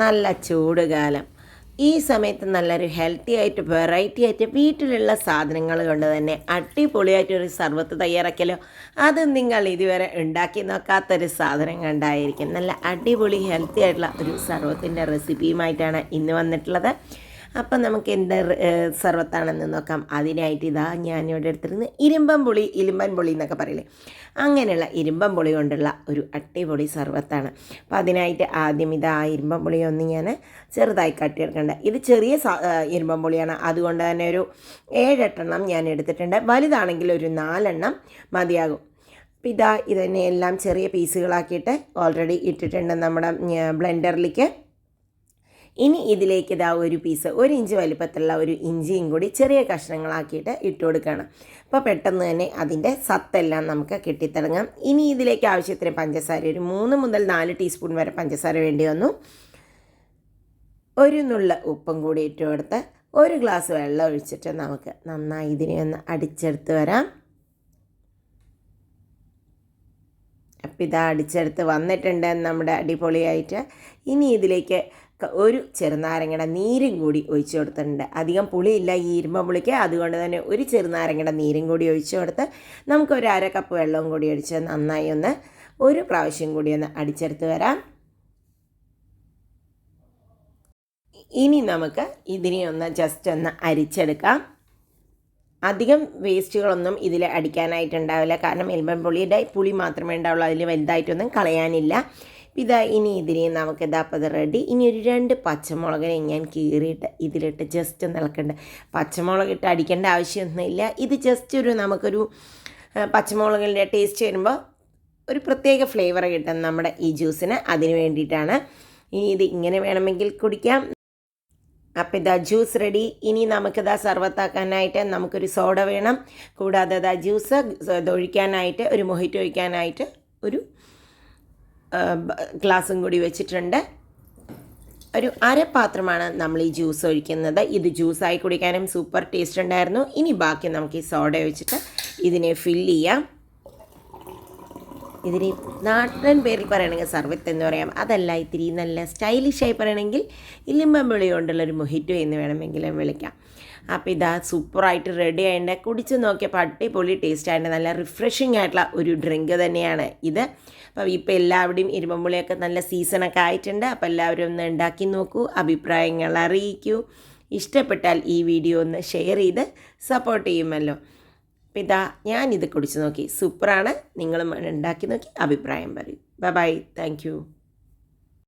നല്ല ചൂട് കാലം. ഈ സമയത്ത് നല്ലൊരു ഹെൽത്തി ആയിട്ട് വെറൈറ്റി ആയിട്ട് വീട്ടിലുള്ള സാധനങ്ങൾ കൊണ്ട് തന്നെ അടിപൊളിയായിട്ടൊരു സർബത്ത് തയ്യാറാക്കിയല്ലോ. അത് നിങ്ങൾ ഇതുവരെ ഉണ്ടാക്കി നോക്കാത്തൊരു സാധനം കണ്ടായിരിക്കും. നല്ല അടിപൊളി ഹെൽത്തി ആയിട്ടുള്ള ഒരു സർബത്തിൻ്റെ റെസിപ്പിയുമായിട്ടാണ് ഇന്ന് വന്നിട്ടുള്ളത്. അപ്പം നമുക്ക് എന്ത് സർബത്താണെന്ന് നോക്കാം. അതിനായിട്ട് ഇതാ ഞാനിവിടെ എടുത്തിരുന്നത് ഇരിമ്പൻ പുളി എന്നൊക്കെ പറയില്ലേ, അങ്ങനെയുള്ള ഇരിമ്പൻ പുളി കൊണ്ടുള്ള ഒരു അടിപൊളി സർബത്താണ്. അപ്പം അതിനായിട്ട് ആദ്യം ഇതാ ഇരിമ്പൻ പുളി ഒന്ന് ഞാൻ ചെറുതായി കട്ടിയെടുക്കേണ്ട. ഇത് ചെറിയ ഇരിമ്പൻ പുളിയാണ്, അതുകൊണ്ട് തന്നെ ഒരു 7-8 ഞാൻ എടുത്തിട്ടുണ്ട്. വലുതാണെങ്കിൽ ഒരു 4 മതിയാകും. അപ്പം ഇതാ ഇതിനെ എല്ലാം ചെറിയ പീസുകളാക്കിയിട്ട് ഓൾറെഡി ഇട്ടിട്ടുണ്ട് നമ്മുടെ ബ്ലെൻഡറിലേക്ക്. ഇനി ഇതിലേക്ക് ഇതാ ഒരു പീസ് 1 ഇഞ്ച് വലിപ്പത്തിലുള്ള ഒരു ഇഞ്ചിയും കൂടി ചെറിയ കഷ്ണങ്ങളാക്കിയിട്ട് ഇട്ട് കൊടുക്കണം. അപ്പോൾ പെട്ടെന്ന് തന്നെ അതിൻ്റെ സത്തെല്ലാം നമുക്ക് കിട്ടിത്തുടങ്ങാം. ഇനി ഇതിലേക്ക് ആവശ്യത്തിന് പഞ്ചസാര ഒരു 3 മുതൽ 4 ടീസ്പൂൺ വരെ പഞ്ചസാര വേണ്ടി വന്നു. ഒരു നുള്ള ഉപ്പും കൂടി ഇട്ട് കൊടുത്ത് 1 ഗ്ലാസ് വെള്ളം ഒഴിച്ചിട്ട് നമുക്ക് നന്നായി ഇതിനെ ഒന്ന് അടിച്ചെടുത്ത് വരാം. അപ്പം ഇതാ അടിച്ചെടുത്ത് വന്നിട്ടുണ്ട് നമ്മുടെ അടിപൊളിയായിട്ട്. ഇനി ഇതിലേക്ക് ഒരു ചെറുനാരങ്ങയുടെ നീരും കൂടി ഒഴിച്ചു കൊടുത്തിട്ടുണ്ട്. അധികം പുളിയില്ല ഈ ഇരുമ്പൻ പുളിക്ക്, അതുകൊണ്ട് തന്നെ ഒരു ചെറുനാരങ്ങയുടെ നീരും കൂടി ഒഴിച്ചു കൊടുത്ത് നമുക്ക് ഒരു 1/2 കപ്പ് വെള്ളവും കൂടി ഒഴിച്ച് നന്നായി ഒന്ന് ഒരു പ്രാവശ്യം കൂടി ഒന്ന് അടിച്ചെടുത്ത് വരാം. ഇനി നമുക്ക് ഇതിനെ ഒന്ന് ജസ്റ്റ് ഒന്ന് അരിച്ചെടുക്കാം. അധികം വേസ്റ്റുകളൊന്നും ഇതിൽ അടിക്കാനായിട്ടുണ്ടാവില്ല, കാരണം എൽബൻ പുളിയുടെ പുളി മാത്രമേ ഉണ്ടാവുള്ളൂ, അതിൽ വലുതായിട്ടൊന്നും കളയാനില്ല. ഇതാ ഇനി ഇതിനെ നമുക്ക് ഇതാപ്പത് റെഡി. ഇനി ഒരു 2 പച്ചമുളകിനെ ഞാൻ കീറിയിട്ട് ഇതിലിട്ട് ജസ്റ്റ് ഒന്ന് ഇളക്കണ്ട. പച്ചമുളക് ഇട്ട് അടിക്കേണ്ട ആവശ്യമൊന്നുമില്ല. ഇത് ജസ്റ്റ് ഒരു നമുക്കൊരു പച്ചമുളകിൻ്റെ ടേസ്റ്റ് വരുമ്പോൾ ഒരു പ്രത്യേക ഫ്ലേവർ കിട്ടും നമ്മുടെ ഈ ജ്യൂസിന്, അതിന് വേണ്ടിയിട്ടാണ്. ഇനി ഇത് ഇങ്ങനെ വേണമെങ്കിൽ കുടിക്കാം. അപ്പം ഇതാ ജ്യൂസ് റെഡി. ഇനി നമുക്കിതാ സർബത്താക്കാനായിട്ട് നമുക്കൊരു സോഡ വേണം. കൂടാതെ ഇതാ ജ്യൂസ് ഒഴിക്കാനായിട്ട് ഒരു മൊഹിറ്റോ ഒഴിക്കാനായിട്ട് ഒരു ഗ്ലാസും കൂടി വെച്ചിട്ടുണ്ട്. ഒരു 1/2 പാത്രമാണ് നമ്മൾ ഈ ജ്യൂസ് ഒഴിക്കുന്നത്. ഇത് ജ്യൂസായി കുടിക്കാനും സൂപ്പർ ടേസ്റ്റ് ഉണ്ടായിരുന്നു. ഇനി ബാക്കി നമുക്ക് ഈ സോഡ ഒഴിച്ചിട്ട് ഇതിനെ ഫില്ല് ചെയ്യാം. ഇതിന് നാടൻ പേരിൽ പറയണമെങ്കിൽ സർബത്ത് എന്ന് പറയാം, അതല്ല ഇത്തിരി നല്ല സ്റ്റൈലിഷായി പറയണമെങ്കിൽ ഇലിമ്പൻ പുളി കൊണ്ടുള്ളൊരു മൊഹിറ്റോ എന്ന് വേണമെങ്കിലും വിളിക്കാം. അപ്പോൾ ഇതാ സൂപ്പറായിട്ട് റെഡി ആയിട്ട് കുടിച്ച് നോക്കിയപ്പോൾ അടിപൊളി ടേസ്റ്റ് ആയിട്ട് നല്ല റിഫ്രഷിംഗ് ആയിട്ടുള്ള ഒരു ഡ്രിങ്ക് തന്നെയാണ് ഇത്. അപ്പോൾ ഇപ്പോൾ എല്ലാവരുടെയും ഇരുമ്പൻ പുളിയൊക്കെ നല്ല സീസണൊക്കെ ആയിട്ടുണ്ട്. അപ്പോൾ എല്ലാവരും ഒന്ന് ഉണ്ടാക്കി നോക്കൂ, അഭിപ്രായങ്ങൾ അറിയിക്കൂ. ഇഷ്ടപ്പെട്ടാൽ ഈ വീഡിയോ ഒന്ന് ഷെയർ ചെയ്ത് സപ്പോർട്ട് ചെയ്യുമല്ലോ. അപ്പോൾ ഇതാ ഞാനിത് കുടിച്ച് നോക്കി, സൂപ്പറാണ്. നിങ്ങളും ഉണ്ടാക്കി നോക്കി അഭിപ്രായം പറയൂ. Bye, thank U.